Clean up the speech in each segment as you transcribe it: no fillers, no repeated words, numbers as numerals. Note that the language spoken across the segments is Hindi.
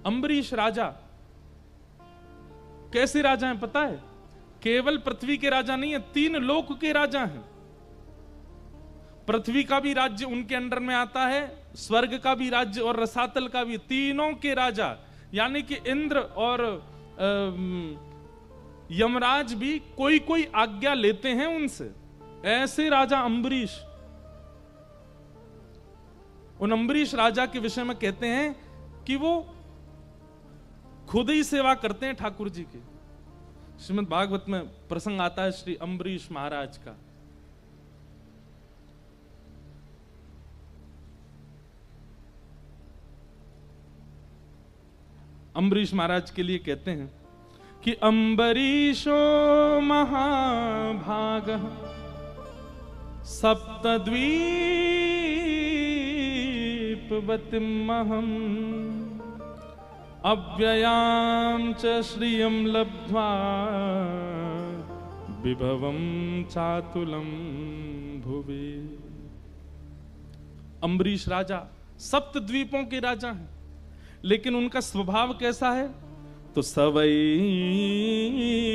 अम्बरीश राजा कैसे राजा हैं पता है? केवल पृथ्वी के राजा नहीं है, 3 लोक के राजा हैं। पृथ्वी का भी राज्य उनके अंडर में आता है, स्वर्ग का भी राज्य और रसातल का भी, तीनों के राजा। यानी कि इंद्र और यमराज भी कोई कोई आज्ञा लेते हैं उनसे। ऐसे राजा अम्बरीश। उन अम्बरीश राजा के विषय में कहते हैं कि वो खुद ही सेवा करते हैं ठाकुर जी की। श्रीमद् भागवत में प्रसंग आता है श्री अम्बरीश महाराज का। अम्बरीश महाराज के लिए कहते हैं कि अम्बरीशो महाभागः सप्तद्वीपवतिमहम् अव्ययां च श्रियं लब्ध्वा विभवं चातुलं भुवि। अम्बरीश राजा सप्तद्वीपों के राजा हैं, लेकिन उनका स्वभाव कैसा है? तो सवै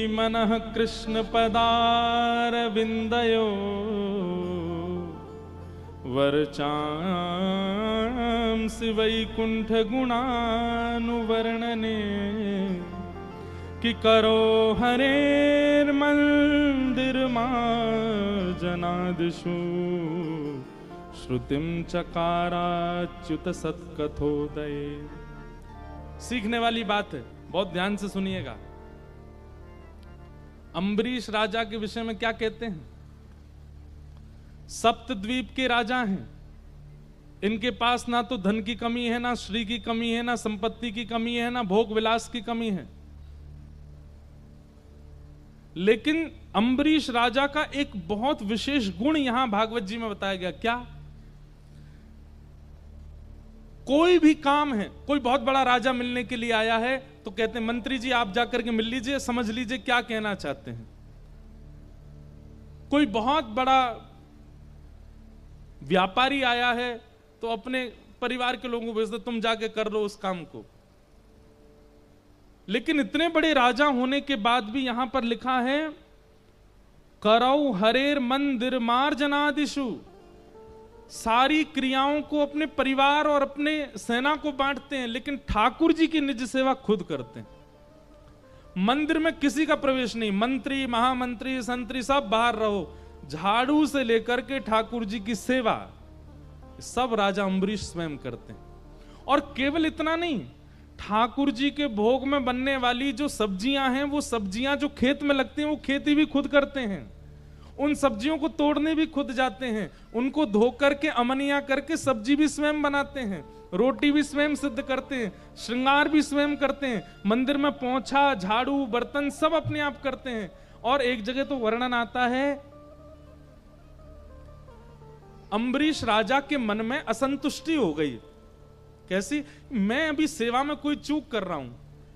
मनः कृष्ण पदारविंदयो वर्चांसि वैकुंठ गुणानुवर्णने कि करो हरेर्मंदिर मार्जनादिषु श्रुतिम चकाराच्युत सत्कथोदय। सीखने वाली बात है, बहुत ध्यान से सुनिएगा। अम्बरीश राजा के विषय में क्या कहते हैं? सप्तद्वीप के राजा हैं। इनके पास ना तो धन की कमी है, ना श्री की कमी है, ना संपत्ति की कमी है, ना भोग विलास की कमी है। लेकिन अम्बरीश राजा का एक बहुत विशेष गुण यहां भागवत जी में बताया गया। क्या? कोई भी काम है, कोई बहुत बड़ा राजा मिलने के लिए आया है तो कहते हैं मंत्री जी आप जाकर के मिल लीजिए, समझ लीजिए क्या कहना चाहते हैं। कोई बहुत बड़ा व्यापारी आया है तो अपने परिवार के लोगों को भेज दो, तुम जाके कर लो उस काम को। लेकिन इतने बड़े राजा होने के बाद भी यहां पर लिखा है करौ हरेर मंदिर मार्जनादिषु। सारी क्रियाओं को अपने परिवार और अपने सेना को बांटते हैं, लेकिन ठाकुर जी की निज सेवा खुद करते हैं। मंदिर में किसी का प्रवेश नहीं, मंत्री महामंत्री संतरी सब बाहर रहो, झाड़ू से लेकर के ठाकुर जी की सेवा सब राजा अम्बरीश स्वयं करते हैं। और केवल इतना नहीं, ठाकुर जी के भोग में बनने वाली जो सब्जियां हैं, वो सब्जियां जो खेत में लगती हैं वो खेती भी खुद करते हैं। उन सब्जियों को तोड़ने भी खुद जाते हैं, उनको धो करके अमनिया करके सब्जी भी स्वयं बनाते हैं, रोटी भी स्वयं सिद्ध करते हैं, श्रृंगार भी स्वयं करते हैं, मंदिर में पोंछा झाड़ू बर्तन सब अपने आप करते हैं। और एक जगह तो वर्णन आता है अम्बरीश राजा के मन में असंतुष्टि हो गई। कैसी? मैं अभी सेवा में कोई चूक कर रहा हूं,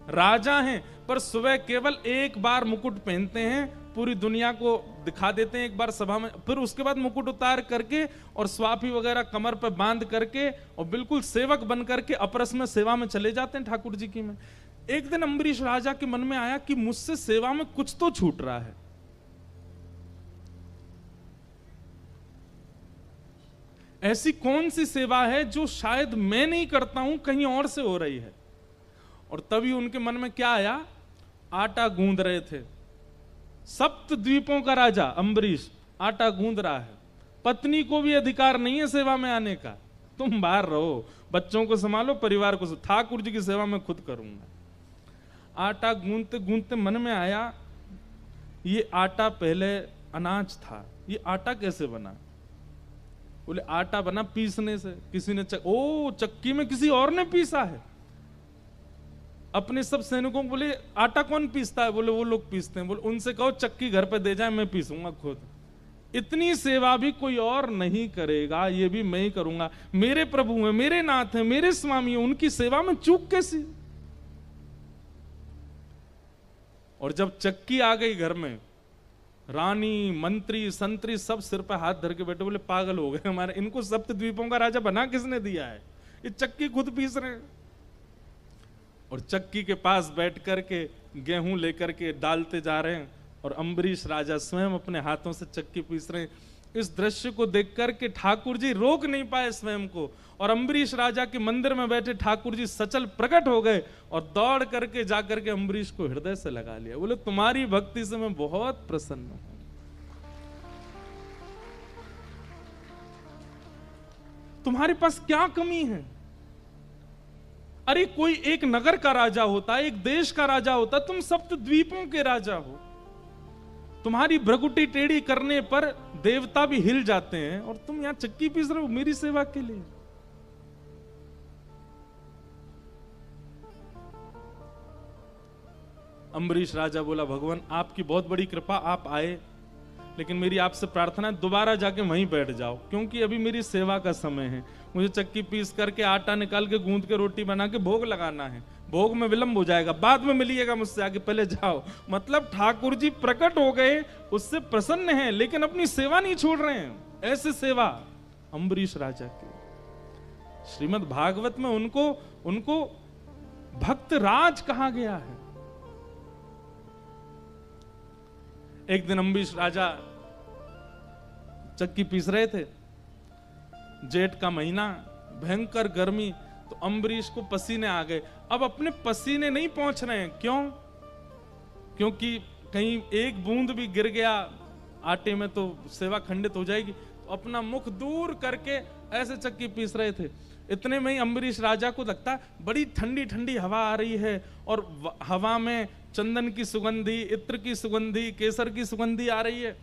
राजा हैं पर सुबह केवल एक बार मुकुट पहनते हैं, पूरी दुनिया को दिखा देते हैं एक बार सभा में, फिर उसके बाद मुकुट उतार करके और स्वाफी वगैरह कमर पर बांध करके और बिल्कुल सेवक बन करके अपरस में सेवा में चले जाते हैं ठाकुर जी की में। एक दिन अम्बरीश राजा के मन में आया कि मुझसे सेवा में कुछ तो छूट रहा है। ऐसी कौन सी सेवा है जो शायद मैं नहीं करता हूं, कहीं और से हो रही है। और तभी उनके मन में क्या आया? आटा गूंद रहे थे, सप्तद्वीपों का राजा अम्बरीश आटा गूंद रहा है, पत्नी को भी अधिकार नहीं है सेवा में आने का, तुम बाहर रहो, बच्चों को संभालो, परिवार को, ठाकुर जी की सेवा में खुद करूंगा। आटा गूंदते गूंदते मन में आया ये आटा पहले अनाज था, ये आटा कैसे बना? बोले आटा बना पीसने से, किसी ने चक्की में किसी और ने पीसा है। अपने सब सैनिकों को बोले आटा कौन पीसता है? बोले वो लोग पीसते हैं। बोले उनसे कहो चक्की घर पे दे जाए, मैं पीसूंगा खुद। इतनी सेवा भी कोई और नहीं करेगा, ये भी मैं ही करूंगा। मेरे प्रभु हैं, मेरे नाथ हैं, मेरे स्वामी हैं, उनकी सेवा में चूक कैसी? और जब चक्की आ गई घर में, रानी मंत्री संतरी सब सिर पर हाथ धर के बैठे, बोले पागल हो गए हमारे, इनको सप्तद्वीपों का राजा बना किसने दिया है? ये चक्की खुद पीस रहे हैं। और चक्की के पास बैठ कर के गेहूं लेकर के डालते जा रहे हैं और अम्बरीश राजा स्वयं अपने हाथों से चक्की पीस रहे हैं। इस दृश्य को देख कर के ठाकुर जी रोक नहीं पाए स्वयं को, और अम्बरीश राजा के मंदिर में बैठे ठाकुर जी सचल प्रकट हो गए और दौड़ करके जाकर के अम्बरीश को हृदय से लगा लिया। बोले तुम्हारी भक्ति से मैं बहुत प्रसन्न हूं। तुम्हारे पास क्या कमी है? अरे कोई एक नगर का राजा होता, एक देश का राजा होता, तुम सप्त द्वीपों के राजा हो। तुम्हारी भ्रकुटी टेढ़ी करने पर देवता भी हिल जाते हैं और तुम यहां चक्की पीस रहे हो मेरी सेवा के लिए। अम्बरीश राजा बोला भगवान आपकी बहुत बड़ी कृपा, आप आए, लेकिन मेरी आपसे प्रार्थना है दोबारा जाके वहीं बैठ जाओ, क्योंकि अभी मेरी सेवा का समय है। मुझे चक्की पीस करके आटा निकाल के गूंद के रोटी बना के भोग लगाना है, भोग में विलंब हो जाएगा, बाद में मिलिएगा मुझसे, आगे पहले जाओ। मतलब ठाकुर जी प्रकट हो गए, उससे प्रसन्न हैं, लेकिन अपनी सेवा नहीं छोड़ रहे हैं। ऐसे सेवा अम्बरीश राजा की। श्रीमद् भागवत में उनको भक्त राज कहा गया है। एक दिन अम्बरीश राजा चक्की पीस रहे थे, जेठ का महीना, भयंकर गर्मी, तो अम्बरीश को पसीने आ गए। अब अपने पसीने नहीं पहुंच रहे हैं, क्यों? क्योंकि कहीं एक बूंद भी गिर गया आटे में तो सेवा खंडित हो जाएगी। तो अपना मुख दूर करके ऐसे चक्की पीस रहे थे। इतने में ही अम्बरीश राजा को लगता बड़ी ठंडी ठंडी हवा आ रही है और हवा में चंदन की सुगंधी, इत्र की सुगंधी, केसर की सुगंधी आ रही है।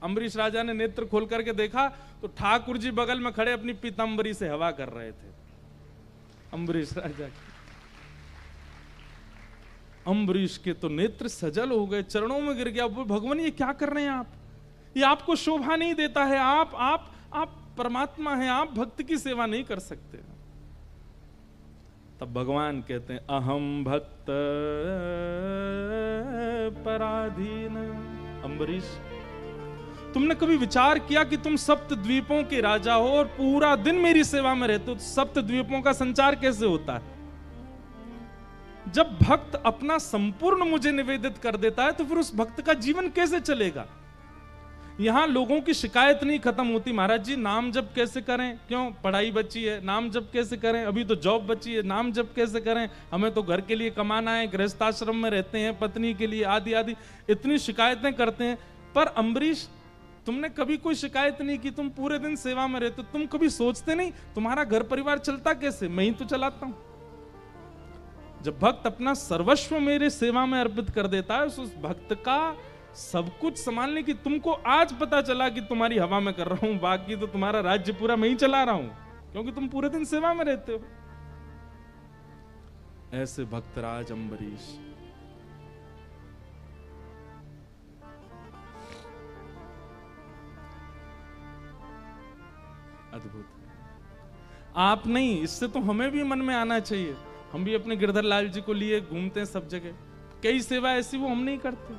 अम्बरीश राजा ने नेत्र खोल करके देखा तो ठाकुर जी बगल में खड़े अपनी पीतांबरी से हवा कर रहे थे। अम्बरीश राजा की, अम्बरीश के तो नेत्र सजल हो गए, चरणों में गिर गया। भगवान ये क्या कर रहे हैं आप? ये आपको शोभा नहीं देता है। आप परमात्मा हैं, आप भक्त की सेवा नहीं कर सकते। तब भगवान कहते हैं अहम भक्त पराधीन। अम्बरीश, तुमने कभी विचार किया कि तुम सप्त द्वीपों के राजा हो और पूरा दिन मेरी सेवा में रहते हो? तो सप्त द्वीपों का संचार कैसे होता है? जब भक्त अपना संपूर्ण मुझे निवेदित कर देता है तो फिर उस भक्त का जीवन कैसे चलेगा? यहां लोगों की शिकायत नहीं खत्म होती, महाराज जी नाम जप कैसे करें? क्यों? पढ़ाई बची है, नाम जप कैसे करें? अभी तो जॉब बची है, नाम जप कैसे करें? हमें तो घर के लिए कमाना है, गृहस्थाश्रम में रहते हैं, पत्नी के लिए, आदि आदि इतनी शिकायतें करते हैं। पर अम्बरीश, तुमने कभी कोई शिकायत नहीं की, तुम पूरे दिन सेवा में रहते हो। तुम कभी सोचते नहीं तुम्हारा घर परिवार चलता कैसे? मैं ही तो चलाता हूं। जब भक्त अपना सर्वस्व मेरे सेवा में अर्पित कर देता है, उस भक्त का सब कुछ संभालने की तुमको आज पता चला कि तुम्हारी हवा में कर रहा हूं, बाकी तो तुम्हारा राज्य पूरा मैं ही चला रहा हूं, क्योंकि तुम पूरे दिन सेवा में रहते हो। ऐसे भक्तराज अम्बरीश। अद्भुत। आप नहीं, इससे तो हमें भी मन में आना चाहिए। हम भी अपने गिरधर लाल जी को लिए घूमते हैं सब जगह, कई सेवा ऐसी वो हम नहीं करते,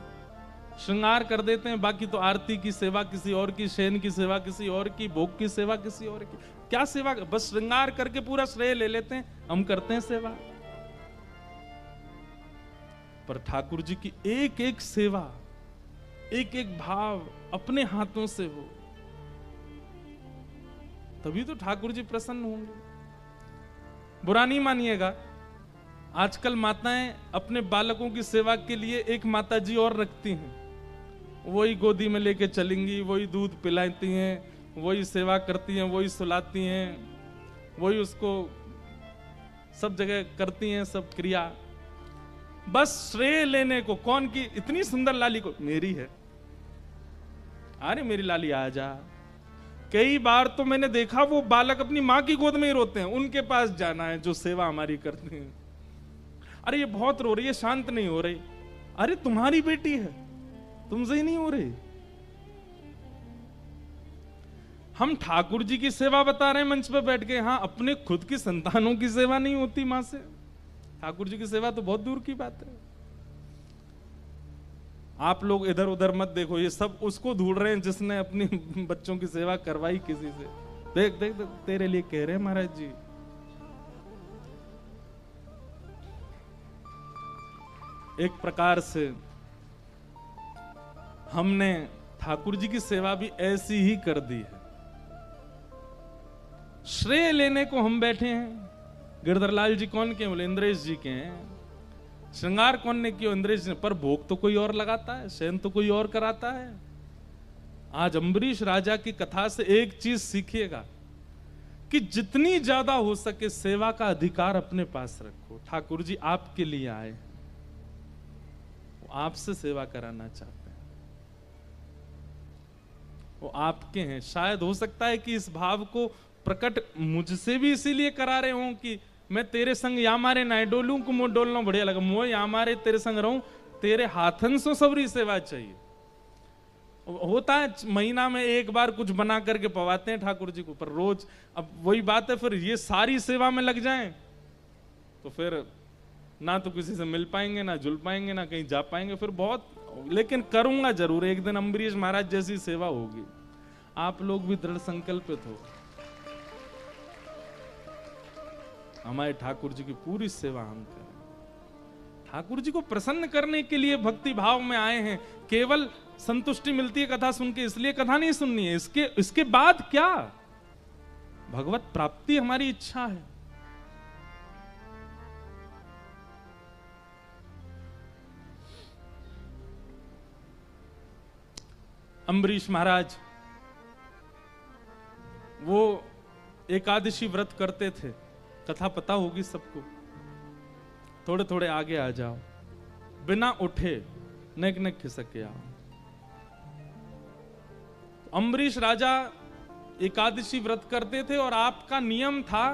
श्रृंगार कर देते हैं, बाकी तो आरती की सेवा किसी और की, शयन की सेवा किसी और की, भोग की सेवा किसी और की। क्या सेवा? बस श्रृंगार करके पूरा श्रेय ले लेते हैं, हम करते हैं सेवा। पर ठाकुर जी की एक एक सेवा, एक एक भाव अपने हाथों से हो, तभी तो ठाकुर जी प्रसन्न होंगे। बुरा नहीं मानिएगा, आजकल माताएं अपने बालकों की सेवा के लिए एक माता जी और रखती हैं, वही गोदी में लेके चलेंगी, वही दूध पिलाती हैं, वही सेवा करती हैं, वही सुलाती हैं, वही उसको सब जगह करती हैं सब क्रिया, बस श्रेय लेने को। कौन की? इतनी सुंदर लाली को मेरी है, अरे मेरी लाली आ जा। कई बार तो मैंने देखा वो बालक अपनी माँ की गोद में ही रोते हैं, उनके पास जाना है जो सेवा हमारी करते हैं। अरे ये बहुत रो रही है, शांत नहीं हो रही। अरे तुम्हारी बेटी है, तुमसे ही नहीं हो रही। हम ठाकुर जी की सेवा बता रहे हैं मंच पे बैठ के, हाँ अपने खुद की संतानों की सेवा नहीं होती मां से। ठाकुर जी की सेवा तो बहुत दूर की बात है। आप लोग इधर उधर मत देखो, ये सब उसको ढूंढ रहे हैं जिसने अपनी बच्चों की सेवा करवाई किसी से। देख देख, देख तेरे लिए कह रहे हैं महाराज जी। एक प्रकार से हमने ठाकुर जी की सेवा भी ऐसी ही कर दी है। श्रेय लेने को हम बैठे हैं। गिरधरलाल जी कौन के? बोले इंद्रेश जी के हैं। श्रृंगार कौन ने किया? इंद्रेश जी ने। पर भोग तो कोई और लगाता है, शयन तो कोई और कराता है। आज अम्बरीश राजा की कथा से एक चीज सीखिएगा कि जितनी ज्यादा हो सके सेवा का अधिकार अपने पास रखो। ठाकुर जी आपके लिए आए, वो आपसे सेवा कराना चाहते हैं, वो आपके हैं। शायद हो सकता है कि इस भाव को प्रकट मुझसे भी इसीलिए करा रहे हों कि मैं तेरे संग या मारे ना डोलूं को मुंह डोलना बढ़िया लगा, मोह या मारे तेरे संग रहूं, तेरे हाथन सो सबरी सेवा चाहिए। होता है महीना में एक बार कुछ बना करके पवाते हैं ठाकुर जी को, पर रोज अब वही बात है, फिर ये सारी सेवा में लग जाएं तो फिर ना तो किसी से मिल पाएंगे, ना जुल पाएंगे, ना कहीं जा पाएंगे, फिर बहुत। लेकिन करूंगा जरूर, एक दिन अम्बरीश महाराज जैसी सेवा होगी। आप लोग भी दृढ़ संकल्पित हो, हमारे ठाकुर जी की पूरी सेवा हम करें। ठाकुर जी को प्रसन्न करने के लिए भक्ति भाव में आए हैं। केवल संतुष्टि मिलती है कथा सुन के, इसलिए कथा नहीं सुननी है। इसके बाद क्या? भगवत प्राप्ति हमारी इच्छा है। अम्बरीश महाराज वो एकादशी व्रत करते थे, कथा पता होगी सबको। थोड़े थोड़े आगे आ जाओ, बिना उठे नेक नेक खिसक के आओ। अम्बरीश राजा एकादशी व्रत करते थे और आपका नियम था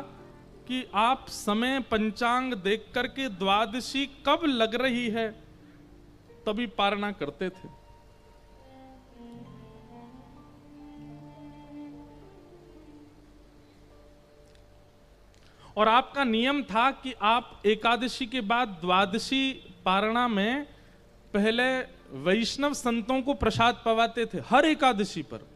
कि आप समय पंचांग देख करके द्वादशी कब लग रही है तभी पारणा करते थे। और आपका नियम था कि आप एकादशी के बाद द्वादशी पारणा में पहले वैष्णव संतों को प्रसाद पवाते थे। हर एकादशी पर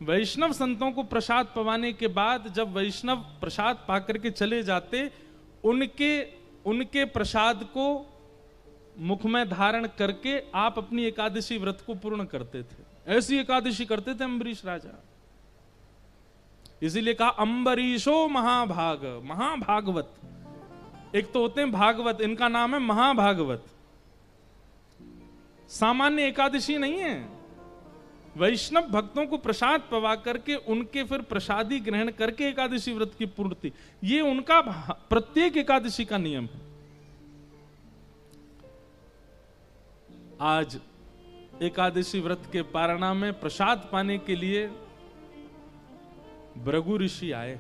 वैष्णव संतों को प्रसाद पवाने के बाद जब वैष्णव प्रसाद पाकर के चले जाते, उनके प्रसाद को मुख में धारण करके आप अपनी एकादशी व्रत को पूर्ण करते थे। ऐसी एकादशी करते थे अम्बरीश राजा। इसीलिए कहा अम्बरीशो महाभाग, महाभागवत। एक तो होते हैं भागवत, इनका नाम है महाभागवत। सामान्य एकादशी नहीं है। वैष्णव भक्तों को प्रसाद पवा करके उनके फिर प्रसादी ग्रहण करके एकादशी व्रत की पूर्ति, ये उनका प्रत्येक एकादशी का नियम है। आज एकादशी व्रत के पारणा में प्रसाद पाने के लिए भृगु ऋषि आए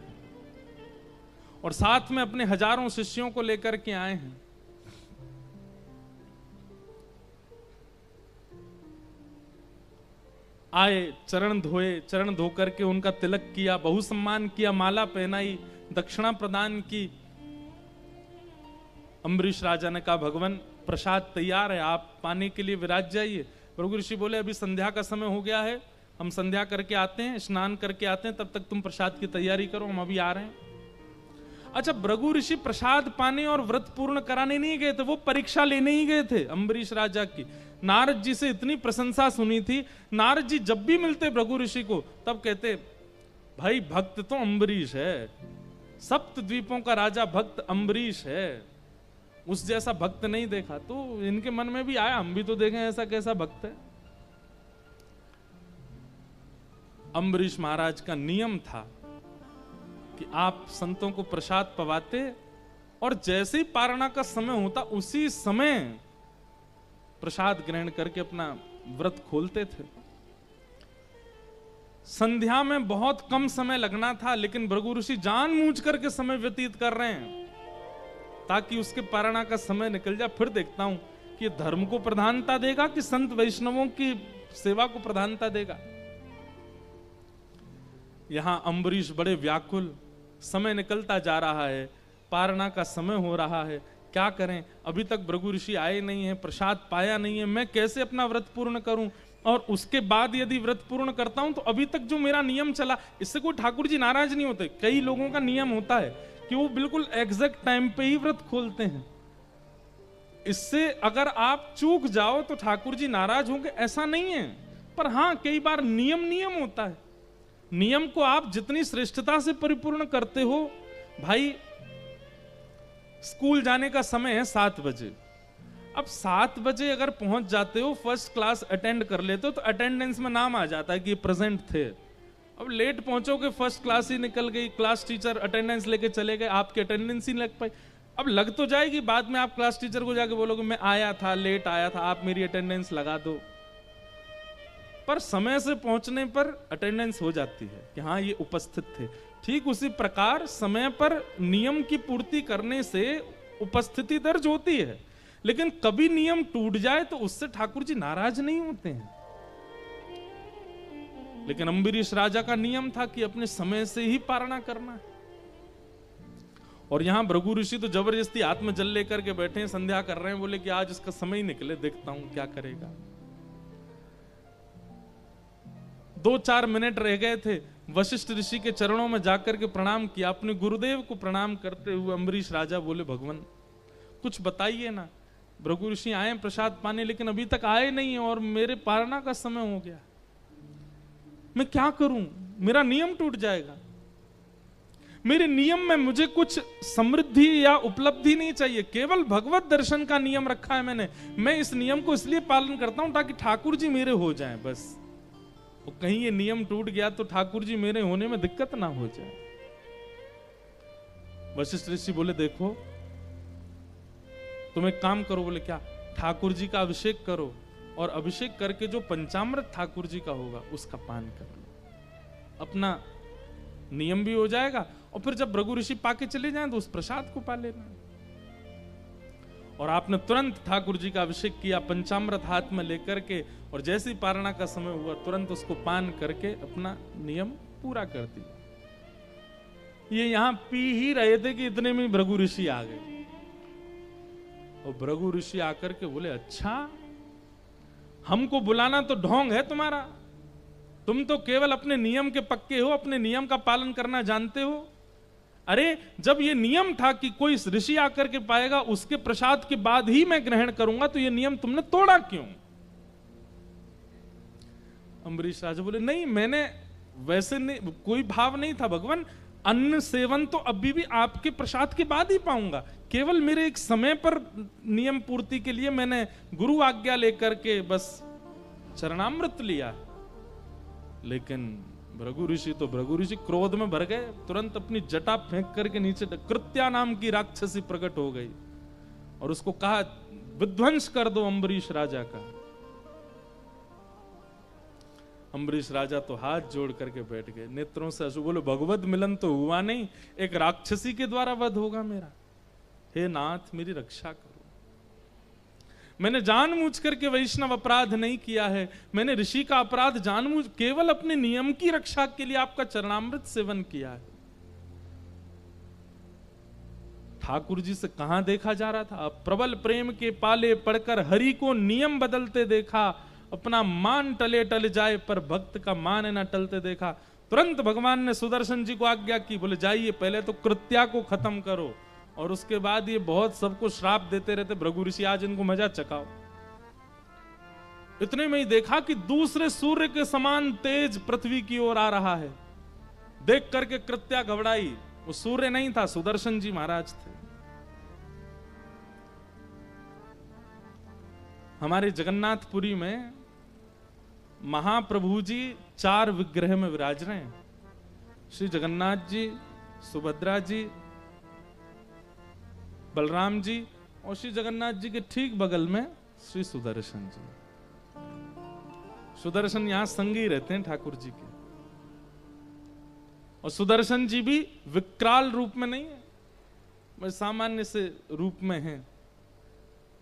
और साथ में अपने हजारों शिष्यों को लेकर के आए हैं। आए, चरण धोए, चरण धो करके उनका तिलक किया, बहु सम्मान किया, माला पहनाई, दक्षिणा प्रदान की। अम्बरीश राजा ने कहा भगवान प्रसाद तैयार है, आप पाने के लिए विराज जाइए। भृगु ऋषि बोले अभी संध्या का समय हो गया है, हम संध्या करके आते हैं, स्नान करके आते हैं, तब तक तुम प्रसाद की तैयारी करो, हम अभी आ रहे हैं। अच्छा, भृगु ऋषि प्रसाद पाने और व्रत पूर्ण कराने नहीं गए थे, वो परीक्षा लेने ही गए थे अम्बरीश राजा की। नारद जी से इतनी प्रशंसा सुनी थी। नारद जी जब भी मिलते भृगु ऋषि को तब कहते भाई भक्त तो अम्बरीश है, सप्त द्वीपों का राजा भक्त अम्बरीश है, उस जैसा भक्त नहीं देखा। तो इनके मन में भी आया हम भी तो देखें ऐसा कैसा भक्त है। अम्बरीश महाराज का नियम था कि आप संतों को प्रसाद पवाते और जैसे ही पारणा का समय होता उसी समय प्रसाद ग्रहण करके अपना व्रत खोलते थे। संध्या में बहुत कम समय लगना था, लेकिन भृगु ऋषि जानबूझ करके समय व्यतीत कर रहे हैं ताकि उसके पारणा का समय निकल जाए। फिर देखता हूं कि धर्म को प्रधानता देगा कि संत वैष्णवों की सेवा को प्रधानता देगा। यहां अम्बरीश बड़े व्याकुल, समय निकलता जा रहा है, पारणा का समय हो रहा है, क्या करें? अभी तक भृगु ऋषि आए नहीं है, प्रसाद पाया नहीं है, मैं कैसे अपना व्रत पूर्ण करूं? और उसके बाद यदि व्रत पूर्ण करता हूं तो अभी तक जो मेरा नियम चला, इससे कोई ठाकुर जी नाराज नहीं होते। कई लोगों का नियम होता है कि वो बिल्कुल एग्जैक्ट टाइम पे ही व्रत खोलते हैं। इससे अगर आप चूक जाओ तो ठाकुर जी नाराज होंगे, ऐसा नहीं है। पर हां, कई बार नियम होता है। नियम को आप जितनी श्रेष्ठता से परिपूर्ण करते हो, भाई स्कूल जाने का समय है 7 बजे, अब 7 बजे अगर पहुंच जाते हो, फर्स्ट क्लास अटेंड कर लेते हो, तो अटेंडेंस में नाम आ जाता है कि प्रेजेंट थे। अब लेट पहुंचोगे, फर्स्ट क्लास ही निकल गई, क्लास टीचर अटेंडेंस लेके चले गए, आपकी अटेंडेंस ही लग पाई। अब लग तो जाएगी, बाद में आप क्लास टीचर को जाके बोलोगे मैं आया था, लेट आया था, आप मेरी अटेंडेंस लगा दो। पर समय से पहुंचने पर अटेंडेंस हो जाती है कि हाँ ये उपस्थित थे। ठीक उसी प्रकार समय पर नियम की पूर्ति करने से उपस्थिति दर्ज होती है, लेकिन कभी नियम टूट जाए तो उससे ठाकुर जी नाराज नहीं होते हैं। लेकिन अम्बरीश राजा का नियम था कि अपने समय से ही पारणा करना है। और यहां भृगु ऋषि तो जबरदस्ती आत्मजल लेकर के बैठे हैं, संध्या कर रहे हैं, बोले कि आज इसका समय ही निकले, देखता हूं क्या करेगा। 2-4 मिनट रह गए थे, वशिष्ठ ऋषि के चरणों में जाकर के प्रणाम किया, अपने गुरुदेव को प्रणाम करते हुए अम्बरीश राजा बोले भगवान कुछ बताइए ना, भृगु ऋषि आए प्रसाद पाने, लेकिन अभी तक आए नहीं है और मेरे पारणा का समय हो गया, मैं क्या करूं, मेरा नियम टूट जाएगा। मेरे नियम में मुझे कुछ समृद्धि या उपलब्धि नहीं चाहिए, केवल भगवत दर्शन का नियम रखा है मैंने। मैं इस नियम को इसलिए पालन करता हूं ताकि ठाकुर जी मेरे हो जाएं बस। और कहीं ये नियम टूट गया तो ठाकुर जी मेरे होने में दिक्कत ना हो जाए। वशिष्ठ ऋषि बोले देखो तुम एक काम करो, बोले क्या, ठाकुर जी का अभिषेक करो और अभिषेक करके जो पंचामृत ठाकुर जी का होगा उसका पान कर लो, अपना नियम भी हो जाएगा और फिर जब भृगु ऋषि पाके चले जाएं तो उस प्रसाद को पा लेना। और आपने तुरंत ठाकुर जी का अभिषेक किया पंचामृत हाथ में लेकर के, और जैसे ही पारणा का समय हुआ तुरंत उसको पान करके अपना नियम पूरा कर दिया। ये यहां पी ही रहे थे कि इतने में भृगु ऋषि आ गए। और भृगु ऋषि आकर के बोले अच्छा हमको बुलाना तो ढोंग है तुम्हारा, तुम तो केवल अपने नियम के पक्के हो, अपने नियम का पालन करना जानते हो। अरे जब ये नियम था कि कोई ऋषि आकर के पाएगा उसके प्रसाद के बाद ही मैं ग्रहण करूंगा, तो ये नियम तुमने तोड़ा क्यों? अम्बरीश राजा बोले नहीं, मैंने वैसे नहीं, कोई भाव नहीं था भगवान, अन्न सेवन तो अभी भी आपके प्रसाद के बाद ही पाऊंगा, केवल मेरे एक समय पर नियम पूर्ति के लिए मैंने गुरु आज्ञा लेकर के बस चरणामृत लिया। लेकिन भृगु ऋषि क्रोध में भर गए, तुरंत अपनी जटा फेंक करके नीचे, कृत्या नाम की राक्षसी प्रकट हो गई और उसको कहा विध्वंस कर दो अम्बरीश राजा का। अम्बरीश राजा तो हाथ जोड़ करके बैठ गए, नेत्रों से अश्रु, बोले भगवत मिलन तो हुआ नहीं, एक राक्षसी के द्वारा वध होगा मेरा। हे नाथ मेरी रक्षा करो, मैंने जानबूझ करके वैष्णव अपराध नहीं किया है, मैंने ऋषि का अपराध जानबूझ केवल अपने नियम की रक्षा के लिए आपका चरणामृत सेवन किया है। ठाकुर जी से कहां देखा जा रहा था, प्रबल प्रेम के पाले पड़कर हरि को नियम बदलते देखा, अपना मान टले टल जाए पर भक्त का मान न टलते देखा। तुरंत भगवान ने सुदर्शन जी को आज्ञा की, बोले जाइए पहले तो कृत्या को खत्म करो, और उसके बाद ये बहुत सबको श्राप देते रहते, भृगु ऋषि आज इनको मजा चकाओ। इतने में ही देखा कि दूसरे सूर्य के समान तेज पृथ्वी की ओर आ रहा है। देख करके कृत्या घबराई, वो सूर्य नहीं था, सुदर्शन जी महाराज थे। हमारे जगन्नाथपुरी में महाप्रभु जी 4 विग्रह में विराज रहे हैं, श्री जगन्नाथ जी, सुभद्रा जी, बलराम जी, और श्री जगन्नाथ जी के ठीक बगल में श्री सुदर्शन जी। सुदर्शन यहां संगी रहते हैं ठाकुर जी के, और सुदर्शन जी भी विकराल रूप में नहीं है, बस सामान्य से रूप में है।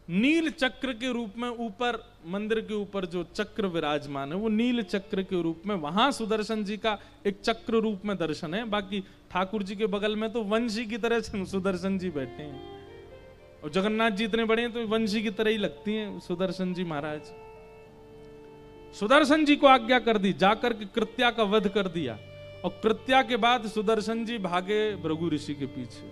नील चक्र के रूप में ऊपर मंदिर के ऊपर जो चक्र विराजमान है वो नील चक्र के रूप में, वहां सुदर्शन जी का एक चक्र रूप में दर्शन है। बाकी ठाकुर जी के बगल में तो वंशी की तरह सुदर्शन जी बैठे हैं, और जगन्नाथ जी इतने बड़े हैं तो वंशी की तरह ही लगती हैं सुदर्शन जी महाराज। सुदर्शन जी को आज्ञा कर दी, जाकर के कृत्या का वध कर दिया, और कृत्या के बाद सुदर्शन जी भागे भृगु ऋषि के पीछे।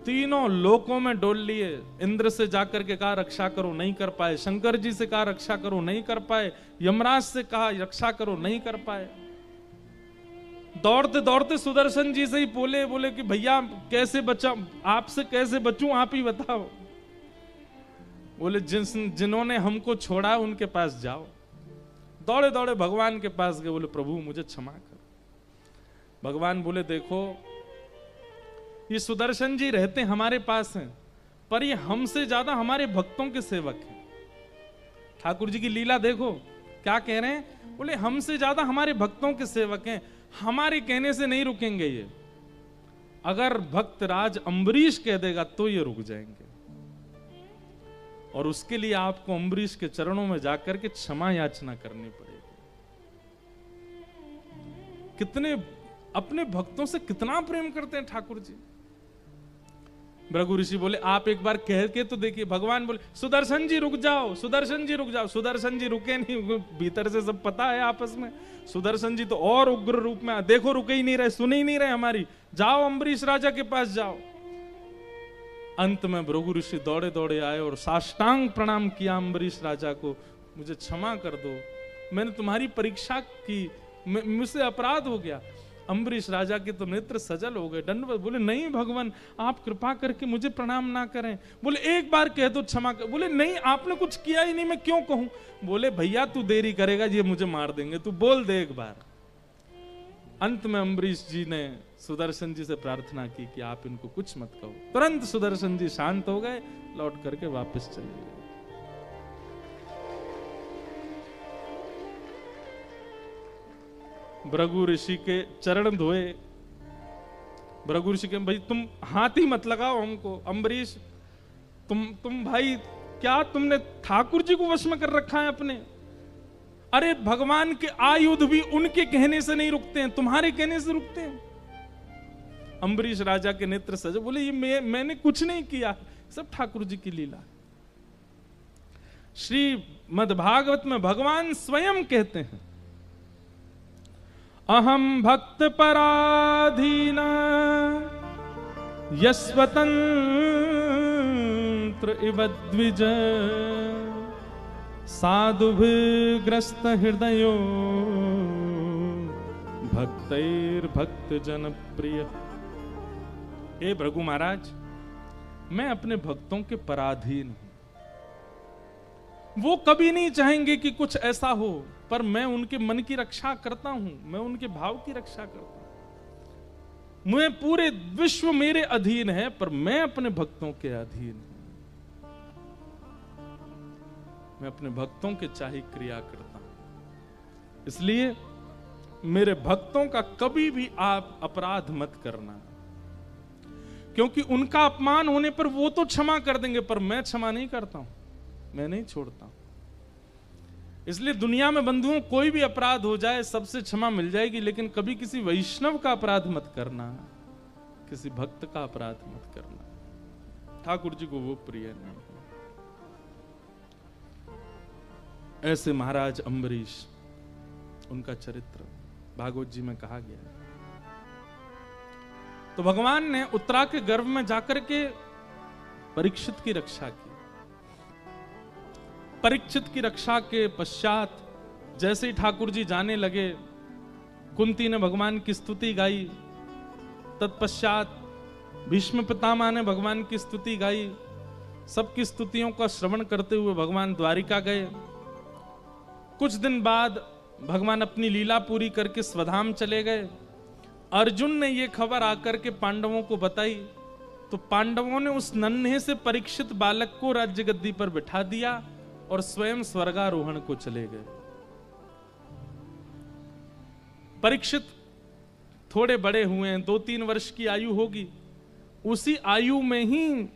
तीनों लोकों में डोल लिए। इंद्र से जाकर के कहा रक्षा करो, नहीं कर पाए। शंकर जी से कहा रक्षा करो, नहीं कर पाए। यमराज से कहा रक्षा करो, नहीं कर पाए। दौड़ते दौड़ते सुदर्शन जी से ही बोले कि भैया कैसे बचा, आपसे कैसे बचूं, आप ही बताओ। बोले जिन्होंने हमको छोड़ा उनके पास जाओ। दौड़े दौड़े भगवान के पास गए, बोले प्रभु मुझे क्षमा कर। भगवान बोले देखो ये सुदर्शन जी रहते हमारे पास हैं, पर ये हमसे ज्यादा हमारे भक्तों के सेवक हैं। ठाकुर जी की लीला देखो क्या कह रहे हैं, बोले हमसे ज्यादा हमारे भक्तों के सेवक हैं, हमारे कहने से नहीं रुकेंगे ये। अगर भक्त राज अम्बरीश कह देगा तो ये रुक जाएंगे, और उसके लिए आपको अम्बरीश के चरणों में जाकर के क्षमा याचना करनी पड़ेगी। कितने अपने भक्तों से कितना प्रेम करते हैं ठाकुर जी। भृगु ऋषि बोले आप एक बार कह के तो देखिए। भगवान बोले सुदर्शन जी रुक जाओ, सुदर्शन जी रुक जाओ। सुदर्शन जी रुके नहीं, भीतर से सब पता है आपस में। सुदर्शन जी तो और उग्र रूप में, देखो रुके ही नहीं रहे, सुन ही नहीं रहे हमारी, जाओ अम्बरीश राजा के पास जाओ। अंत में भृगु ऋषि दौड़े दौड़े आए और साष्टांग प्रणाम किया अम्बरीश राजा को, मुझे क्षमा कर दो, मैंने तुम्हारी परीक्षा की, मुझसे अपराध हो गया। अम्बरीश राजा के तो नेत्र सजल हो गए, दंडवत। बोले नहीं भगवान आप कृपा करके मुझे प्रणाम ना करें। बोले एक बार कह दो क्षमा कर। बोले नहीं आपने कुछ किया ही नहीं, मैं क्यों कहूं। बोले भैया तू देरी करेगा ये मुझे मार देंगे, तू बोल दे एक बार। अंत में अम्बरीश जी ने सुदर्शन जी से प्रार्थना की कि आप इनको कुछ मत कहो। तुरंत सुदर्शन जी शांत हो गए, लौट करके वापस चले गए। भृगु ऋषि के चरण धोए। भृगु ऋषि के भाई तुम हाथ ही मत लगाओ हमको। अम्बरीश तुम भाई क्या तुमने ठाकुर जी को वश में कर रखा है अपने। अरे भगवान के आयुध भी उनके कहने से नहीं रुकते हैं, तुम्हारे कहने से रुकते हैं। अम्बरीश राजा के नेत्र सजे। बोले ये मैंने कुछ नहीं किया, सब ठाकुर जी की लीला। श्रीमद्भागवत में भगवान स्वयं कहते हैं अहम भक्त पराधीन यस्वतंत्र इव द्विज साधुभिर्ग्रस्त हृदयो भक्तैर्भक्त जन प्रिय। हे भृगु महाराज मैं अपने भक्तों के पराधीन हूं, वो कभी नहीं चाहेंगे कि कुछ ऐसा हो, पर मैं उनके मन की रक्षा करता हूं, मैं उनके भाव की रक्षा करता हूं। मैं पूरे विश्व मेरे अधीन है, पर मैं अपने भक्तों के अधीन हूं। मैं अपने भक्तों के चाही क्रिया करता हूं, इसलिए मेरे भक्तों का कभी भी आप अपराध मत करना, क्योंकि उनका अपमान होने पर वो तो क्षमा कर देंगे, पर मैं क्षमा नहीं करता हूं, मैं नहीं छोड़ता। इसलिए दुनिया में बंधुओं कोई भी अपराध हो जाए सबसे क्षमा मिल जाएगी, लेकिन कभी किसी वैष्णव का अपराध मत करना, किसी भक्त का अपराध मत करना। ठाकुर जी को वो प्रिय नहीं। ऐसे महाराज अम्बरीश, उनका चरित्र भागवत जी में कहा गया है। तो भगवान ने उत्तरा के गर्भ में जाकर के परीक्षित की रक्षा की। परीक्षित की रक्षा के पश्चात जैसे ही ठाकुर जी जाने लगे, कुंती ने भगवान की स्तुति गाई। तत्पश्चात भीष्म पितामह ने भगवान की स्तुति गाई। सबकी स्तुतियों का श्रवण करते हुए भगवान द्वारिका गए। कुछ दिन बाद भगवान अपनी लीला पूरी करके स्वधाम चले गए। अर्जुन ने यह खबर आकर के पांडवों को बताई, तो पांडवों ने उस नन्हे से परीक्षित बालक को राज्य गद्दी पर बिठा दिया और स्वयं स्वर्गारोहण को चले गए। परीक्षित थोड़े बड़े हुए हैं, 2-3 वर्ष की आयु होगी, उसी आयु में ही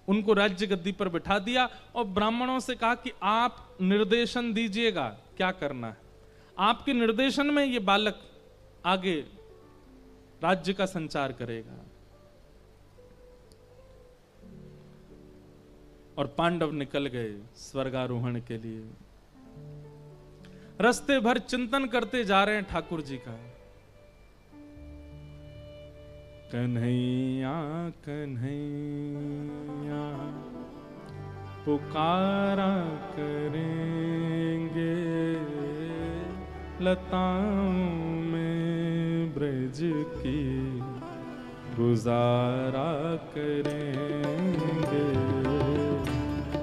उनको राज्य गद्दी पर बिठा दिया और ब्राह्मणों से कहा कि आप निर्देशन दीजिएगा क्या करना है। आपके निर्देशन में ये बालक आगे राज्य का संचार करेगा। और पांडव निकल गए स्वर्गारोहण के लिए। रास्ते भर चिंतन करते जा रहे हैं ठाकुर जी का। कन्हैया कन्हैया पुकारा करेंगे, लताओं में ब्रज की गुजारा करेंगे।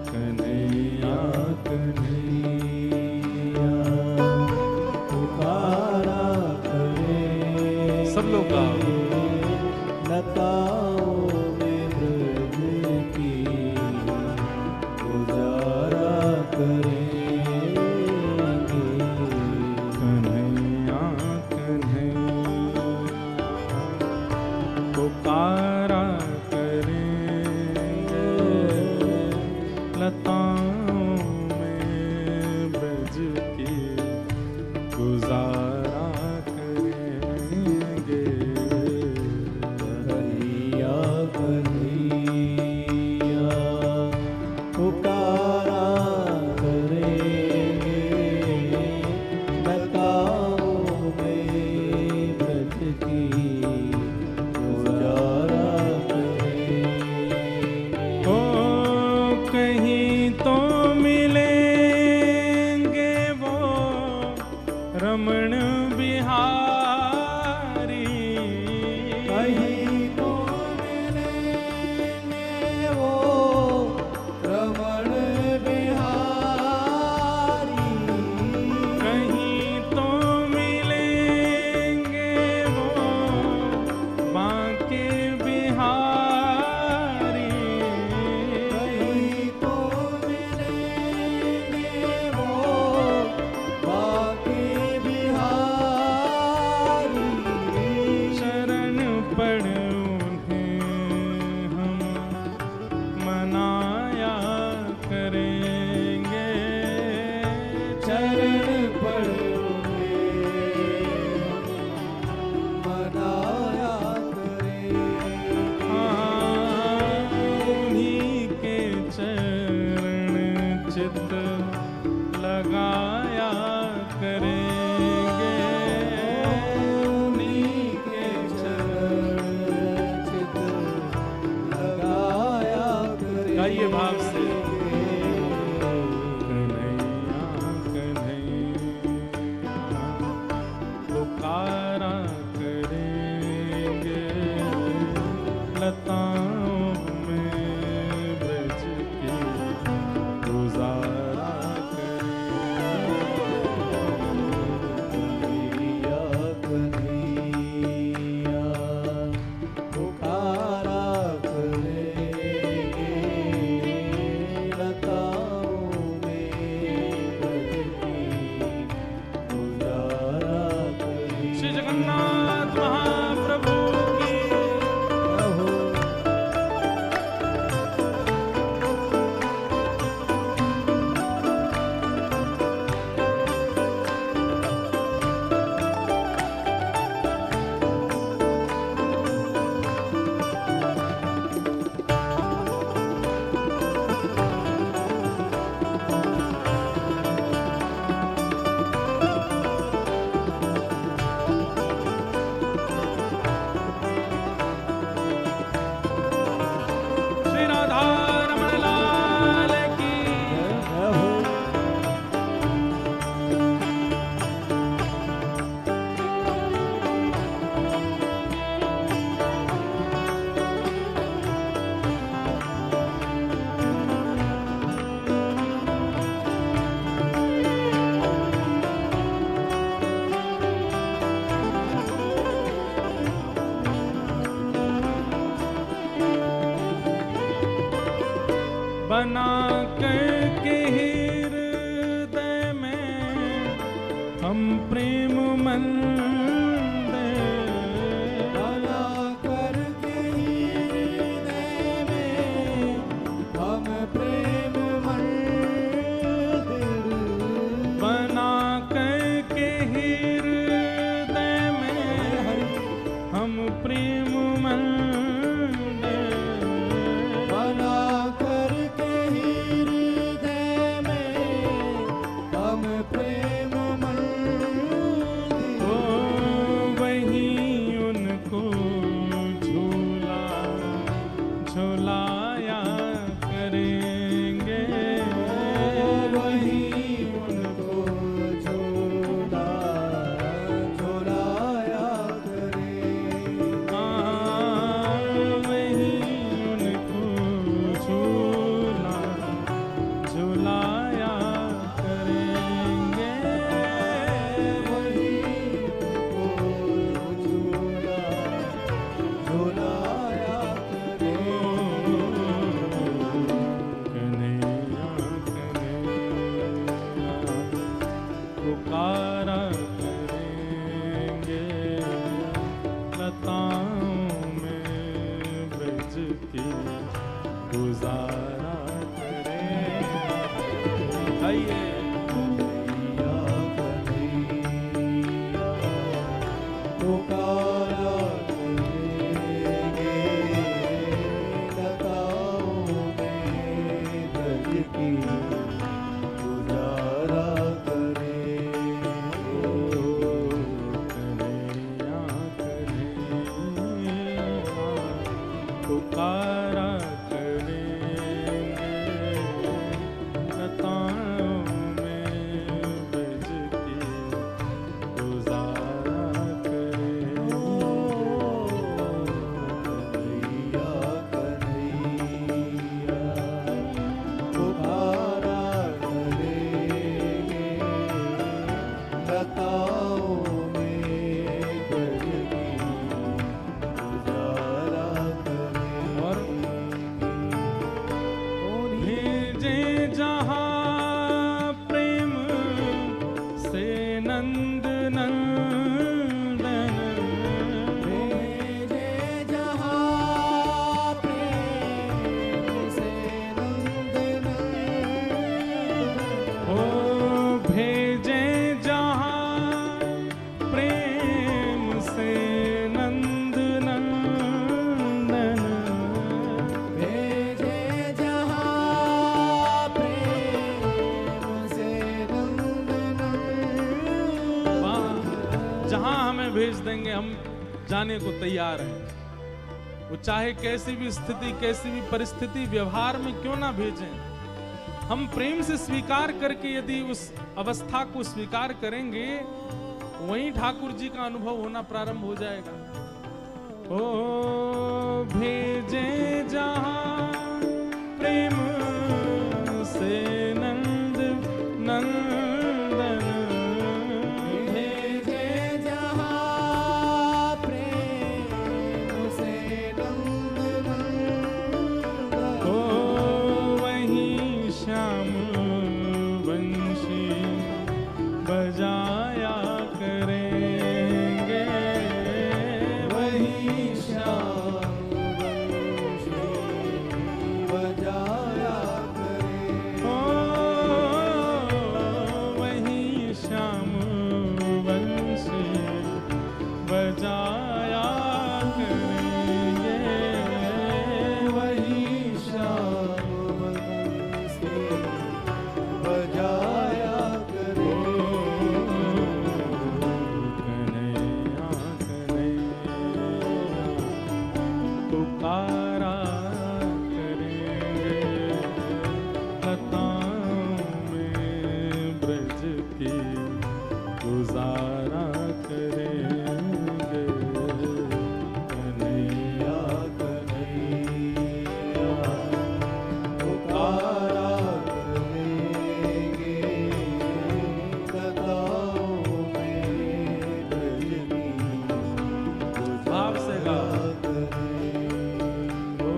कन्हैया कन्हैया पुकारा करेंगे, सब लोग गाओ। लताओं में ब्रज की गुजारा करेंगे। कन्हैया कन्हैया पुकारा करेंगे, लताओं में ब्रज की गुजारा करेंगे। कन्हैया कन्हैया पुकारा करेंगे, लताओं में ब्रज की गुजारा करेंगे। ओ कहीं तो मिलेंगे वो रमण बिहारी, कहीं तो मिलेंगे वो रमण बिहारी, कहीं तो मिलेंगे वो बांके बिहारी, कहीं तो मिलेंगे वो बांके बिहारी। शरण पड़ उन्हें हम मनाया करेंगे। चरण पड़ मनाया करेंगे। हाँ, उन्हीं के चरण चित लगाया करेंगे। उन्हीं के चरण चित लगाया करेंगे। गाइए भाव से। कन्हैया कन्हैया पुकारा करेंगे, लताओं में ब्रज की गुजारा कन्हैया कन्हैया पुकारा करेंगे, लताओं में ब्रज की गुजारा करेंगे। श्री जगन्नाथ महाप्रभु की रहो श्री राधा रमण लाल की रहो बना करके हृदय में हम प्रेम मंदिर, बना करके हृदय में हम प्रेम मंदिर, बना करके हृदय में हम प्रेम मंदिर, बना करके हृदय में हम प्रेम मंदिर। ओ गुजारा करें। आइए पुकारा करेंगे लताओं में ब्रज की गुजारा पुकारा करेंगे लताओं में ब्रज की गुजारा करेंगे। पुकारा करेंगे लताओं में ब्रज की गुजारा और भेजे जहाँ प्रेम से नंद नंदन, भेजे जहाँ प्रेम से नंद ओ भेजे जहाँ प्रेम से नंद नंदन, भेजे जहाँ प्रेम से नंद वहाँ जहाँ हमें भेज देंगे हम जाने को तैयार हैं। वो चाहे कैसी भी स्थिति कैसी भी परिस्थिति व्यवहार में क्यों ना भेजें, हम प्रेम से स्वीकार करके यदि उस अवस्था को स्वीकार करेंगे वहीं ठाकुर जी का अनुभव होना प्रारंभ हो जाएगा। ओ भेजे जहाँ प्रेम से नंद नंदन, भेजे जहाँ प्रेम से नंद ओ वहीं श्याम वंशी बजाया करेंगे, वही श्याम वंशी बजाया करे। ओ वहीं श्याम वंशी बजाया करेंगे, वही श्याम वंशी बजाया करे। कन्हैया कन्हैया पुकारा करेंगे लताओं में ब्रज की गुजारा करेंगे। कन्हैया कन्हैया पुकारा करेंगे लताओं में ब्रज की भाव से गा। ओ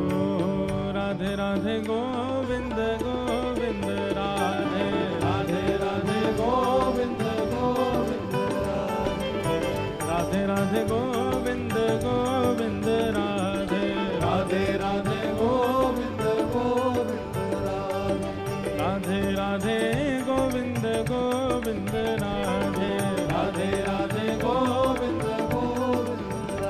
राधे राधे गोविंद गोविंद राधे राधे राधे गोविंद गोविंद राधे राधे गोविंद गोविंद राधे राधे राधे गोविंद गोविंद राधे राधे गोविंद गोविंद राधे राधे राधे गोविंद गोविंद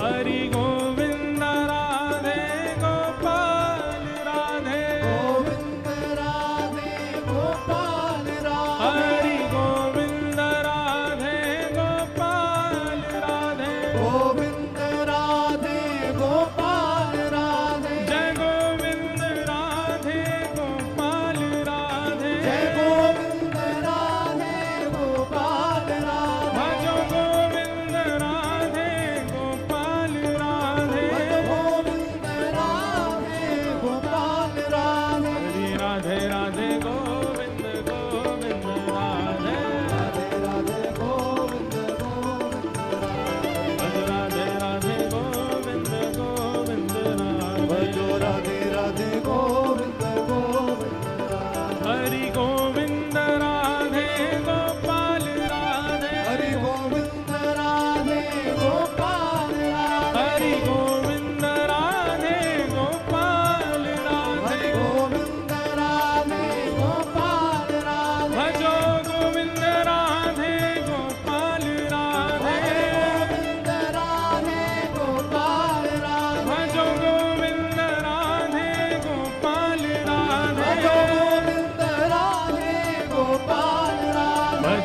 हरि गोविंद राधे गोपाल राधे गोविंद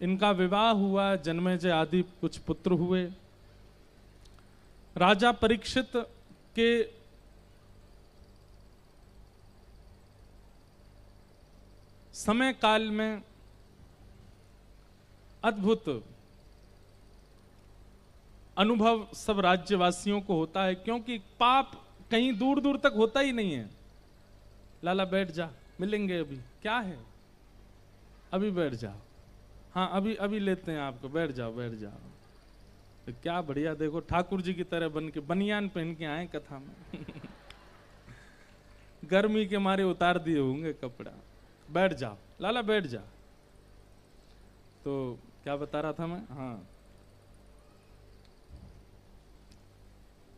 इनका विवाह हुआ, जन्मेजय आदि कुछ पुत्र हुए। राजा परीक्षित के समय काल में अद्भुत अनुभव सब राज्यवासियों को होता है, क्योंकि पाप कहीं दूर दूर तक होता ही नहीं है। लाला बैठ जा, मिलेंगे अभी, क्या है, अभी बैठ जाओ, हाँ अभी अभी लेते हैं आपको, बैठ जाओ बैठ जाओ। तो क्या बढ़िया, देखो ठाकुर जी की तरह बन के बनियान पहन के आए कथा में गर्मी के मारे उतार दिए होंगे कपड़ा, बैठ जाओ लाला बैठ जा। तो क्या बता रहा था मैं, हाँ,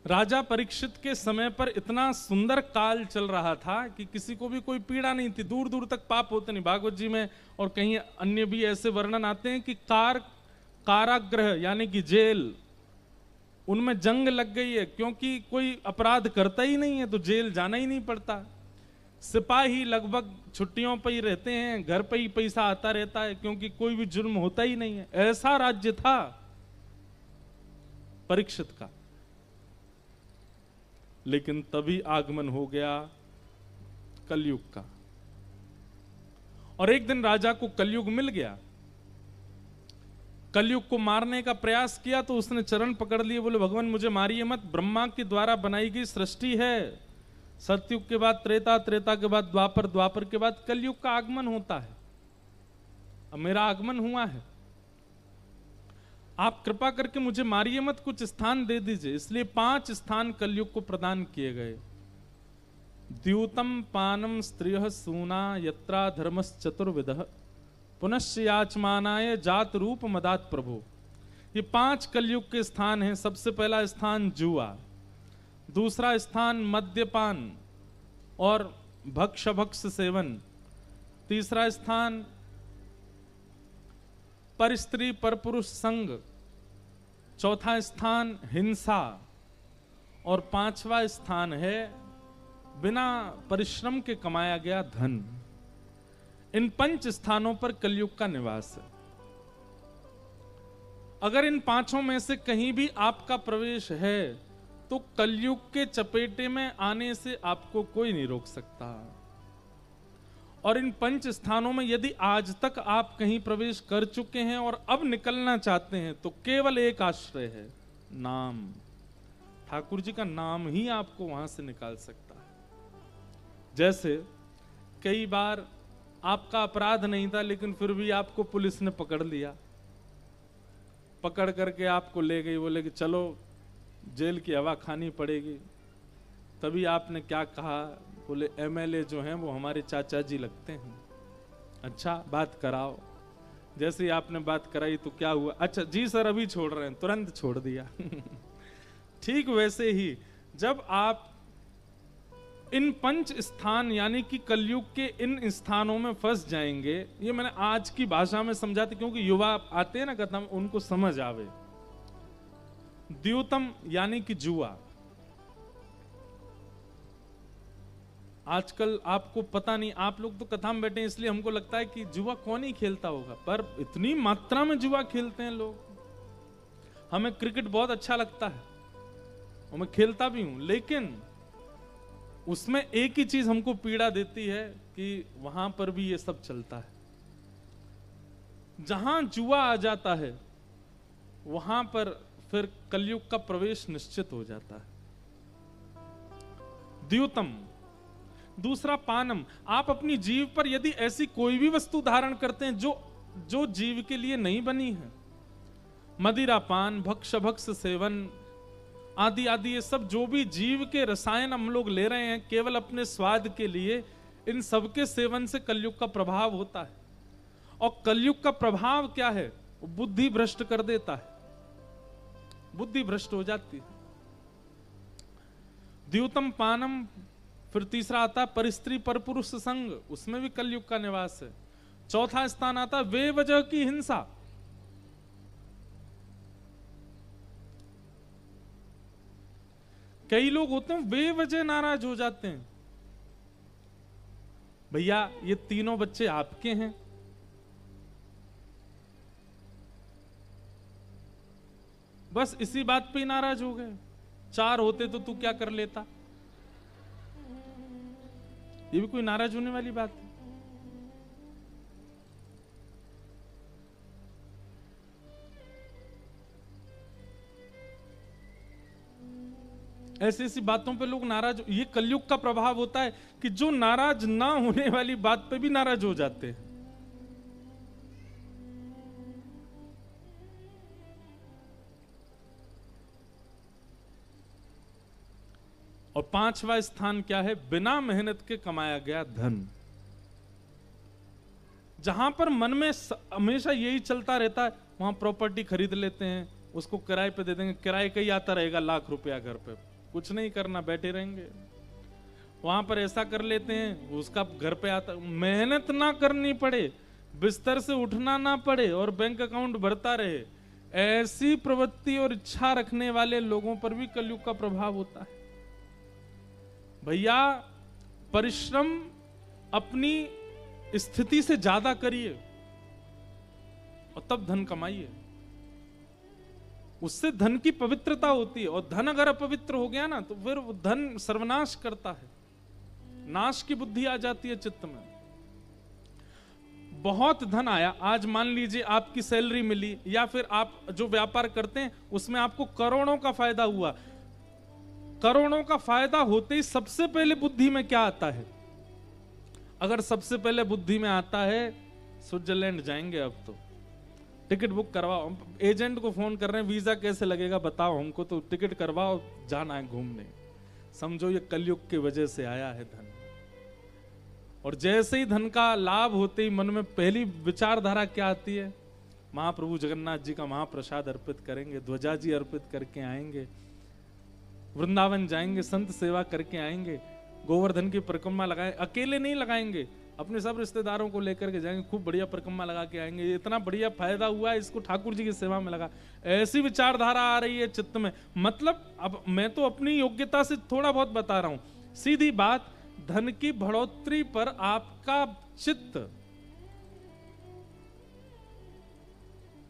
राजा परीक्षित के समय पर इतना सुंदर काल चल रहा था कि किसी को भी कोई पीड़ा नहीं थी, दूर दूर तक पाप होते नहीं। भागवत जी में और कहीं अन्य भी ऐसे वर्णन आते हैं कि कारागृह यानी कि जेल, उनमें जंग लग गई है, क्योंकि कोई अपराध करता ही नहीं है तो जेल जाना ही नहीं पड़ता। सिपाही लगभग छुट्टियों पर ही रहते हैं, घर पर ही पैसा आता रहता है, क्योंकि कोई भी जुर्म होता ही नहीं है। ऐसा राज्य था परीक्षित का। लेकिन तभी आगमन हो गया कलयुग का, और एक दिन राजा को कलयुग मिल गया। कलयुग को मारने का प्रयास किया तो उसने चरण पकड़ लिए, बोले भगवान मुझे मारिए मत, ब्रह्मा के द्वारा बनाई गई सृष्टि है। सतयुग के बाद त्रेता, त्रेता के बाद द्वापर, द्वापर के बाद कलयुग का आगमन होता है। अब मेरा आगमन हुआ है, आप कृपा करके मुझे मारिए मत, कुछ स्थान दे दीजिए। इसलिए 5 स्थान कलयुग को प्रदान किए गए। द्यूतम पानम स्त्रियः सूना यत्रा धर्मस् चतुर्विधः पुनश्च याचमानाय जात रूप मदात प्रभु। ये 5 कलयुग के स्थान हैं। सबसे पहला स्थान जुआ, दूसरा स्थान मद्यपान और भक्ष सेवन, तीसरा स्थान पर स्त्री पर पुरुष संग, चौथा स्थान हिंसा, और 5वां स्थान है बिना परिश्रम के कमाया गया धन। इन 5 स्थानों पर कलयुग का निवास है। अगर इन 5 में से कहीं भी आपका प्रवेश है तो कलयुग के चपेटे में आने से आपको कोई नहीं रोक सकता। और इन 5 स्थानों में यदि आज तक आप कहीं प्रवेश कर चुके हैं और अब निकलना चाहते हैं तो केवल एक आश्रय है, नाम। ठाकुर जी का नाम ही आपको वहां से निकाल सकता है। जैसे कई बार आपका अपराध नहीं था लेकिन फिर भी आपको पुलिस ने पकड़ लिया, पकड़ करके आपको ले गई, बोले कि चलो जेल की हवा खानी पड़ेगी। तभी आपने क्या कहा, बोले एमएलए जो हैं वो हमारे चाचा जी लगते हैं। अच्छा बात कराओ। जैसे ही आपने बात कराई तो क्या हुआ, अच्छा जी सर अभी छोड़ रहे हैं, तुरंत छोड़ दिया ठीक वैसे ही जब आप इन 5 स्थान यानी कि कलयुग के इन स्थानों में फंस जाएंगे, ये मैंने आज की भाषा में समझाते क्योंकि युवा आते हैं ना कथा में, उनको समझ आवे। द्यूतम यानी कि जुआ। आजकल आपको पता नहीं, आप लोग तो कथा में बैठे हैं इसलिए हमको लगता है कि जुआ कौन ही खेलता होगा, पर इतनी मात्रा में जुआ खेलते हैं लोग। हमें क्रिकेट बहुत अच्छा लगता है और मैं खेलता भी हूं, लेकिन उसमें एक ही चीज हमको पीड़ा देती है कि वहां पर भी ये सब चलता है। जहां जुआ आ जाता है वहां पर फिर कलयुग का प्रवेश निश्चित हो जाता है। द्यूतम। दूसरा पानम। आप अपनी जीव पर यदि ऐसी कोई भी वस्तु धारण करते हैं जो जीव के लिए नहीं बनी है, मदिरा पान, भक्ष सेवन आदि आदि, ये सब जो भी जीव के रसायन हम लोग ले रहे हैं केवल अपने स्वाद के लिए, इन सब के सेवन से कलयुग का प्रभाव होता है। और कलयुग का प्रभाव क्या है, बुद्धि भ्रष्ट कर देता है, बुद्धि भ्रष्ट हो जाती है। द्यूतम पानम। फिर तीसरा आता है परिस्त्री पर पुरुष संग, उसमें भी कलयुग का निवास है। चौथा स्थान आता है वे वजह की हिंसा। कई लोग होते हैं वे वजह नाराज हो जाते हैं, भैया ये तीनों बच्चे आपके हैं, बस इसी बात पे ही नाराज हो गए। 4 होते तो तू क्या कर लेता। ये भी कोई नाराज होने वाली बात है? ऐसी ऐसी बातों पे लोग नाराज, ये कलयुग का प्रभाव होता है कि जो नाराज ना होने वाली बात पे भी नाराज हो जाते हैं। और 5वां स्थान क्या है? बिना मेहनत के कमाया गया धन। जहां पर मन में हमेशा यही चलता रहता है, वहां प्रॉपर्टी खरीद लेते हैं, उसको किराए पे दे देंगे, किराए का ही आता रहेगा लाख रुपया घर पे, कुछ नहीं करना, बैठे रहेंगे। वहां पर ऐसा कर लेते हैं, उसका घर पे आता, मेहनत ना करनी पड़े, बिस्तर से उठना ना पड़े और बैंक अकाउंट भरता रहे। ऐसी प्रवृत्ति और इच्छा रखने वाले लोगों पर भी कलयुग का प्रभाव होता है। भैया परिश्रम अपनी स्थिति से ज्यादा करिए और तब धन कमाइए। उससे धन की पवित्रता होती है, और धन अगर अपवित्र हो गया ना तो फिर वो धन सर्वनाश करता है, नाश की बुद्धि आ जाती है चित्त में। बहुत धन आया, आज मान लीजिए आपकी सैलरी मिली, या फिर आप जो व्यापार करते हैं उसमें आपको करोड़ों का फायदा हुआ। करोड़ों का फायदा होते ही सबसे पहले बुद्धि में क्या आता है? अगर सबसे पहले बुद्धि में आता है स्विट्जरलैंड जाएंगे, अब तो टिकट बुक करवाओ, एजेंट को फोन कर रहे हैं वीजा कैसे लगेगा बताओ हमको, तो टिकट करवाओ, जाना है घूमने। समझो ये कलयुग की वजह से आया है धन। और जैसे ही धन का लाभ होते ही मन में पहली विचारधारा क्या आती है? महाप्रभु जगन्नाथ जी का महाप्रसाद अर्पित करेंगे, ध्वजा जी अर्पित करके आएंगे, वृंदावन जाएंगे, संत सेवा करके आएंगे, गोवर्धन की परिक्रमा लगाए, अकेले नहीं लगाएंगे, अपने सब रिश्तेदारों को लेकर के जाएंगे, खूब बढ़िया परिक्रमा लगा के आएंगे, इतना बढ़िया फायदा हुआ है, इसको ठाकुर जी की सेवा में लगा। ऐसी विचारधारा आ रही है चित्त में। मतलब अब मैं तो अपनी योग्यता से थोड़ा बहुत बता रहा हूं, सीधी बात, धन की बढ़ोतरी पर आपका चित्त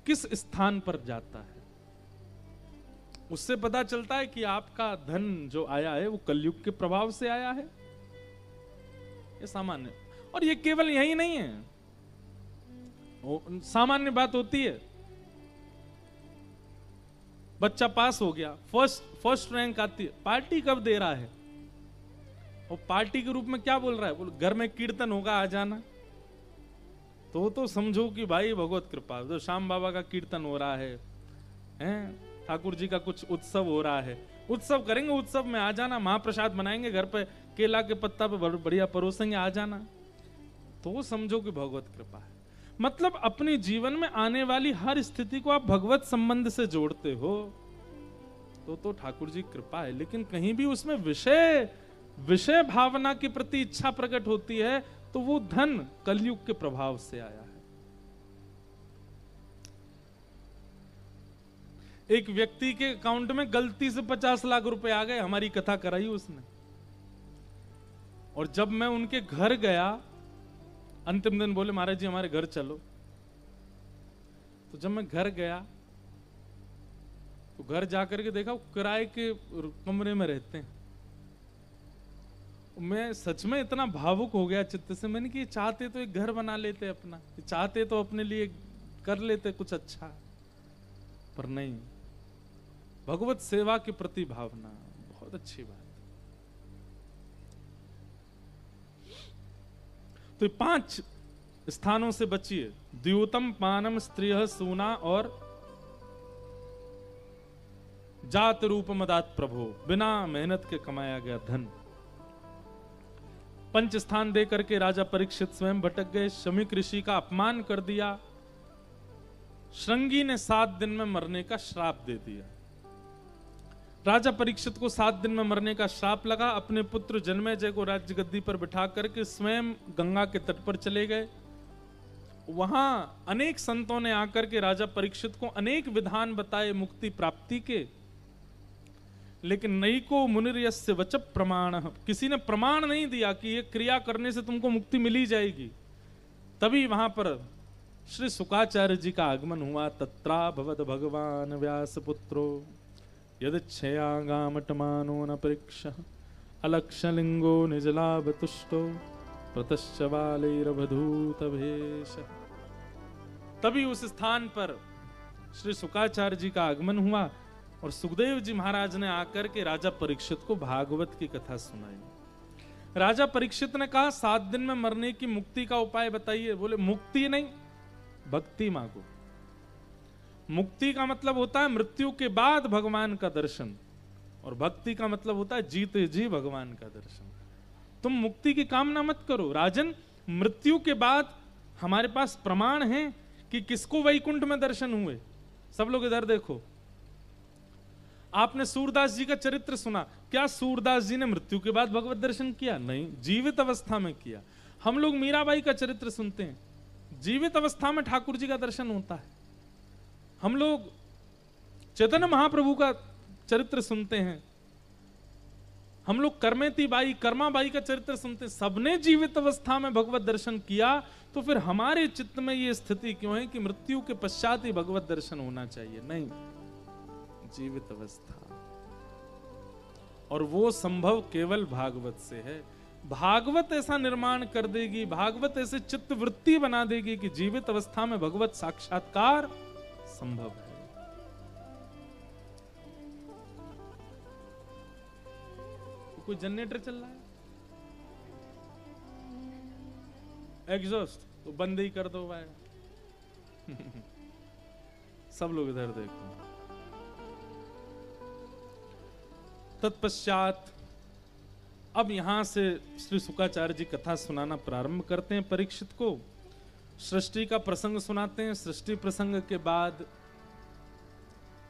किस स्थान पर जाता है, उससे पता चलता है कि आपका धन जो आया है वो कलयुग के प्रभाव से आया है। ये सामान्य, और ये केवल यही नहीं है, सामान्य बात होती है। बच्चा पास हो गया, फर्स्ट रैंक आती है, पार्टी कब दे रहा है? और पार्टी के रूप में क्या बोल रहा है? बोल घर में कीर्तन होगा, आ जाना। तो समझो कि भाई भगवत कृपा, तो श्याम बाबा का कीर्तन हो रहा है, ठाकुर जी का कुछ उत्सव हो रहा है, उत्सव करेंगे, उत्सव में आ जाना, महाप्रसाद बनाएंगे, घर पे केला के पत्ता पे बढ़िया परोसेंगे, आ जाना। तो समझो कि भगवत कृपा है। मतलब अपने जीवन में आने वाली हर स्थिति को आप भगवत संबंध से जोड़ते हो तो ठाकुर जी कृपा है। लेकिन कहीं भी उसमें विषय भावना के प्रति इच्छा प्रकट होती है तो वो धन कलयुग के प्रभाव से आया है। एक व्यक्ति के अकाउंट में गलती से 50 लाख रुपए आ गए, हमारी कथा कराई उसने। और जब मैं उनके घर गया, अंतिम दिन बोले महाराज जी हमारे घर चलो। तो जब मैं घर गया तो घर जाकर के देखा वो किराए के कमरे में रहते हैं। मैं सच में इतना भावुक हो गया चित्त से, मैंने कि चाहते तो एक घर बना लेते अपना, चाहते तो अपने लिए कर लेते कुछ अच्छा, पर नहीं। भगवत सेवा के प्रति भावना बहुत अच्छी बात। तो 5 स्थानों से बचिए, द्योतम पानम स्त्रिय सूना और जात रूप मदात प्रभो, बिना मेहनत के कमाया गया धन। 5 स्थान दे करके राजा परीक्षित स्वयं भटक गए, शमीक ऋषि का अपमान कर दिया, श्रृंगी ने 7 दिन में मरने का श्राप दे दिया। राजा परीक्षित को 7 दिन में मरने का श्राप लगा। अपने पुत्र जन्मेजय को राज्य गद्दी पर बिठा करके स्वयं गंगा के तट पर चले गए। वहां अनेक संतों ने आकर के राजा परीक्षित को अनेक विधान बताए मुक्ति प्राप्ति के, लेकिन नई को मुनिर्यस्य वच प्रमाण, किसी ने प्रमाण नहीं दिया कि ये क्रिया करने से तुमको मुक्ति मिली जाएगी। तभी वहां पर श्री शुकाचार्य जी का आगमन हुआ। तत्रा भवद भगवान व्यास पुत्रो यदिच्छयागामटमानो न परीक्ष अलक्षलिंगो निजलाभ तुष्टो प्रतश्च बालैरवधूत भेष। तभी उस स्थान पर श्री शुकाचार्य जी का आगमन हुआ और सुखदेव जी महाराज ने आकर के राजा परीक्षित को भागवत की कथा सुनाई। राजा परीक्षित ने कहा 7 दिन में मरने की मुक्ति का उपाय बताइए। बोले मुक्ति नहीं, भक्ति मांगो। मुक्ति का मतलब होता है मृत्यु के बाद भगवान का दर्शन, और भक्ति का मतलब होता है जीते जी भगवान का दर्शन। तुम मुक्ति की कामना मत करो राजन, मृत्यु के बाद हमारे पास प्रमाण है कि किसको वैकुंठ में दर्शन हुए। सब लोग इधर देखो, आपने सूरदास जी का चरित्र सुना, क्या सूरदास जी ने मृत्यु के बाद भगवत दर्शन किया? नहीं, जीवित अवस्था में किया। हम लोग मीराबाई का चरित्र सुनते हैं, जीवित अवस्था में ठाकुर जी का दर्शन होता है। हम लोग चैतन्य महाप्रभु का चरित्र सुनते हैं, हम लोग कर्मेती बाई, कर्माबाई का चरित्र सुनते हैं। सबने जीवित अवस्था में भगवत दर्शन किया, तो फिर हमारे चित्त में यह स्थिति क्यों है कि मृत्यु के पश्चात ही भगवत दर्शन होना चाहिए? नहीं, जीवित अवस्था, और वो संभव केवल भागवत से है। भागवत ऐसा निर्माण कर देगी, भागवत ऐसे चित्त वृत्ति बना देगी कि जीवित अवस्था में भगवत साक्षात्कार संभव है। कोई जनरेटर चल रहा है, एग्जॉस्ट तो बंद ही कर दो भाई। सब लोग इधर देखो। तत्पश्चात अब यहां से श्री शुकाचार्य जी कथा सुनाना प्रारंभ करते हैं। परीक्षित को सृष्टि का प्रसंग सुनाते हैं। सृष्टि प्रसंग के बाद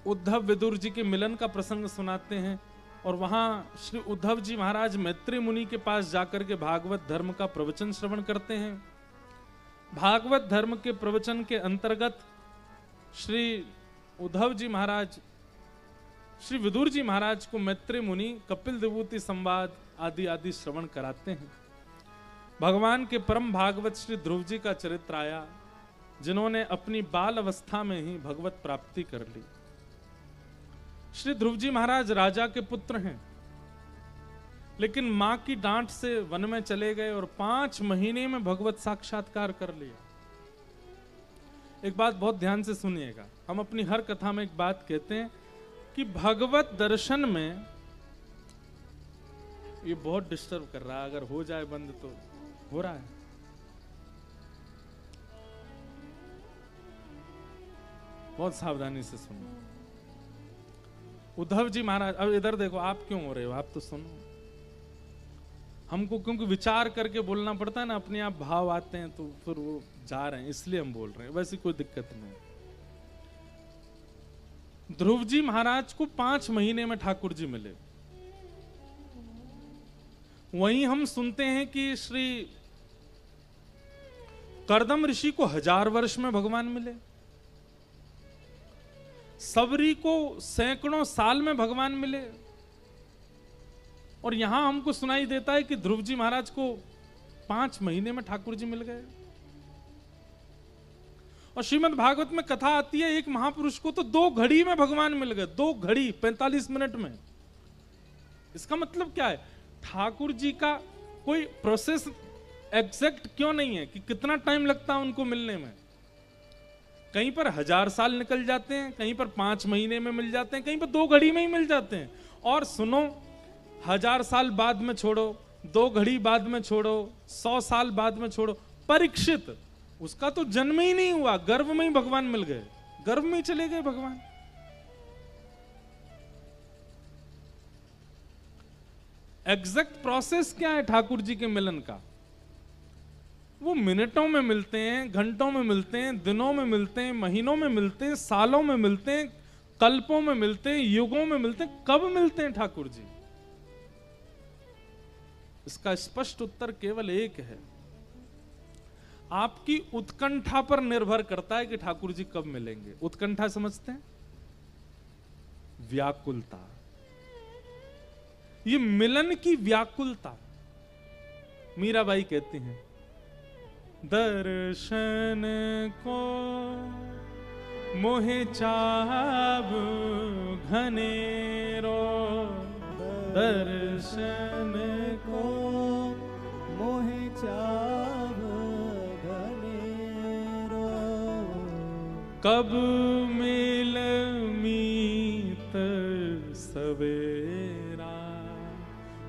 उद्धव विदुर जी के मिलन का प्रसंग सुनाते हैं, और वहां श्री उद्धव जी महाराज मैत्री मुनि के पास जाकर के भागवत धर्म का प्रवचन श्रवण करते हैं। भागवत धर्म के प्रवचन के अंतर्गत श्री उद्धव जी महाराज श्री विदुर जी महाराज को मैत्री मुनि कपिल विभूति संवाद आदि आदि श्रवण कराते हैं। भगवान के परम भागवत श्री ध्रुव जी का चरित्र आया, जिन्होंने अपनी बाल अवस्था में ही भगवत प्राप्ति कर ली। श्री ध्रुव जी महाराज राजा के पुत्र हैं, लेकिन मां की डांट से वन में चले गए और 5 महीने में भगवत साक्षात्कार कर लिया। एक बात बहुत ध्यान से सुनिएगा, हम अपनी हर कथा में एक बात कहते हैं कि भगवत दर्शन में, ये बहुत डिस्टर्ब कर रहा है, अगर हो जाए बंद तो हो रहा है। बहुत सावधानी से सुनो। उद्धव जी महाराज, अब इधर देखो, आप क्यों हो रहे हो? आप तो सुनो। हमको क्योंकि विचार करके बोलना पड़ता है ना, अपने आप भाव आते हैं तो फिर वो जा रहे हैं, इसलिए हम बोल रहे हैं, वैसे कोई दिक्कत नहीं। ध्रुव जी महाराज को 5 महीने में ठाकुर जी मिले। वहीं हम सुनते हैं कि श्री कर्दम ऋषि को 1000 वर्ष में भगवान मिले, सबरी को सैकड़ों साल में भगवान मिले, और यहां हमको सुनाई देता है कि ध्रुव जी महाराज को 5 महीने में ठाकुर जी मिल गए। और श्रीमद् भागवत में कथा आती है, एक महापुरुष को तो 2 घड़ी में भगवान मिल गए, 2 घड़ी 45 मिनट में। इसका मतलब क्या है? ठाकुर जी का कोई प्रोसेस एग्जैक्ट क्यों नहीं है कि कितना टाइम लगता है उनको मिलने में। कहीं पर 1000 साल निकल जाते हैं, कहीं पर 5 महीने में मिल जाते हैं, कहीं पर 2 घड़ी में ही मिल जाते हैं। और सुनो, 1000 साल बाद में छोड़ो, 2 घड़ी बाद में छोड़ो, 100 साल बाद में छोड़ो, परीक्षित उसका तो जन्म ही नहीं हुआ, गर्भ में ही भगवान मिल गए, गर्भ में ही चले गए भगवान। एग्जैक्ट प्रोसेस क्या है ठाकुर जी के मिलन का? वो मिनटों में मिलते हैं, घंटों में मिलते हैं, दिनों में मिलते हैं, महीनों में मिलते हैं, सालों में मिलते हैं, कल्पों में मिलते हैं, युगों में मिलते हैं। कब मिलते हैं ठाकुर जी? इसका स्पष्ट उत्तर केवल एक है, आपकी उत्कंठा पर निर्भर करता है कि ठाकुर जी कब मिलेंगे। उत्कंठा समझते हैं? व्याकुलता, ये मिलन की व्याकुलता। मीराबाई कहती हैं दर्शन को मोहे चाव घनेरो, दर्शन को मोहे चाव घनेरो, कब मिल मीत सवेरा,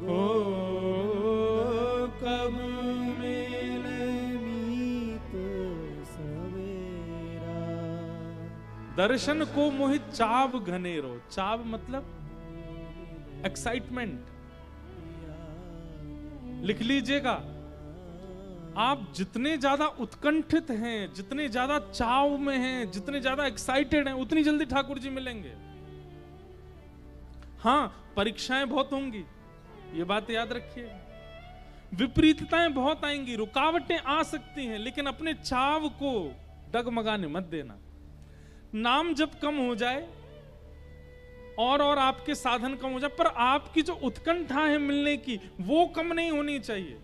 ओ कब मिल मीत सवेरा। दर्शन को मोहि चाव घनेरो, चाव मतलब एक्साइटमेंट। लिख लीजिएगा, आप जितने ज्यादा उत्कंठित हैं, जितने ज्यादा चाव में हैं, जितने ज्यादा एक्साइटेड हैं, उतनी जल्दी ठाकुर जी मिलेंगे। हां, परीक्षाएं बहुत होंगी, ये बात याद रखिए। विपरीतताएं बहुत आएंगी, रुकावटें आ सकती हैं, लेकिन अपने चाव को डगमगाने मत देना। नाम जब कम हो जाए और आपके साधन कम हो जाए, पर आपकी जो उत्कंठा है मिलने की, वो कम नहीं होनी चाहिए।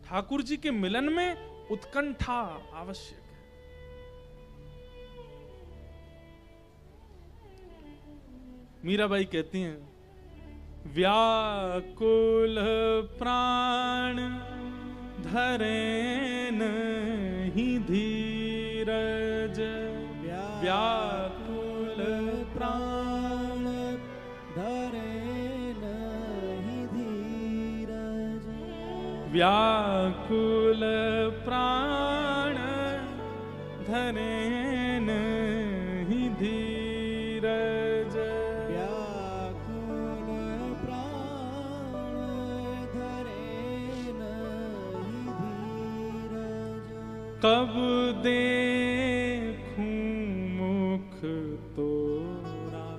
ठाकुर जी के मिलन में उत्कंठा आवश्यक है। मीराबाई कहती हैं, व्याकुल प्राण धरे नहीं धीरज, व्याकुल प्राण धरे नहीं धीरज, व्याकुल प्राण धरे नहीं धीरज, व्याकुल प्राण धरे नहीं धीरज, कब देखूं मुख तोरा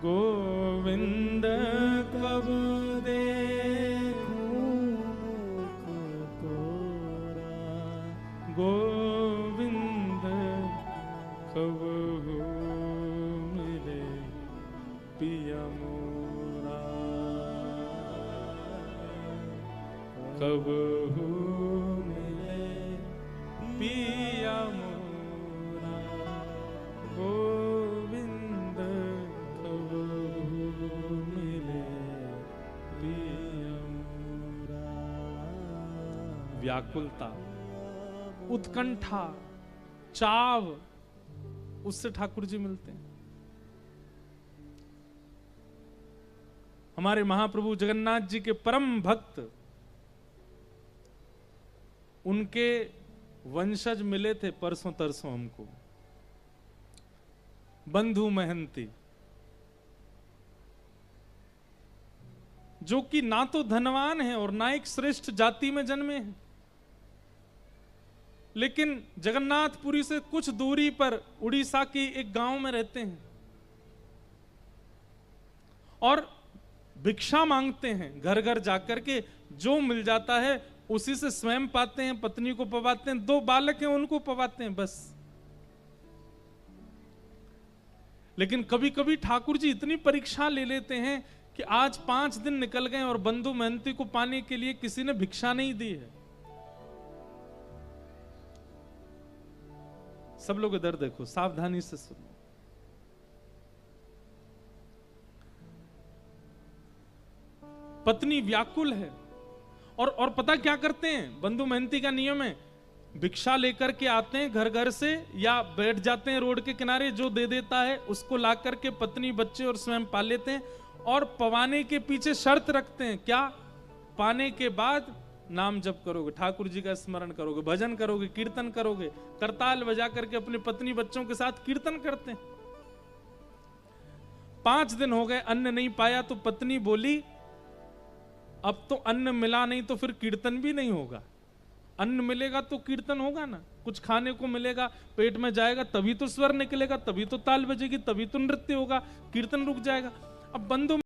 गोविंद, कब देखूं मुख तोरा गोविंद, कब मिले पिया मोरा, कब मिले पिया मोरा, गोविंद कब मिले पिया मोरा। व्याकुलता, उत्कंठा, चाव, उससे ठाकुर जी मिलते हैं। हमारे महाप्रभु जगन्नाथ जी के परम भक्त, उनके वंशज मिले थे परसों तरसों हमको, बंधु महंती, जो कि ना तो धनवान है और ना एक श्रेष्ठ जाति में जन्मे हैं, लेकिन जगन्नाथपुरी से कुछ दूरी पर उड़ीसा की एक गांव में रहते हैं और भिक्षा मांगते हैं घर घर जाकर के। जो मिल जाता है उसी से स्वयं पाते हैं, पत्नी को पवाते हैं, 2 बालक हैं उनको पवाते हैं बस। लेकिन कभी कभी ठाकुर जी इतनी परीक्षा ले लेते हैं कि आज 5 दिन निकल गए और बंधु महंती को पाने के लिए किसी ने भिक्षा नहीं दी है। सब लोग इधर देखो, सावधानी से सुनो। पत्नी व्याकुल है और पता क्या करते हैं, बंधु महंती का नियम है, भिक्षा लेकर के आते हैं घर घर से या बैठ जाते हैं रोड के किनारे, जो दे देता है उसको ला करके पत्नी बच्चे और स्वयं पा लेते हैं। और पवाने के पीछे शर्त रखते हैं, क्या? पाने के बाद नाम जप करोगे, ठाकुर जी का स्मरण करोगे, भजन करोगे, कीर्तन करोगे। करताल बजा करके अपनी पत्नी बच्चों के साथ कीर्तन करते हैं। 5 दिन हो गए, अन्न नहीं पाया तो पत्नी बोली, अब तो अन्न मिला नहीं तो फिर कीर्तन भी नहीं होगा। अन्न मिलेगा तो कीर्तन होगा ना, कुछ खाने को मिलेगा, पेट में जाएगा तभी तो स्वर निकलेगा, तभी तो ताल बजेगी, तभी तो नृत्य होगा, कीर्तन रुक जाएगा। अब बंधु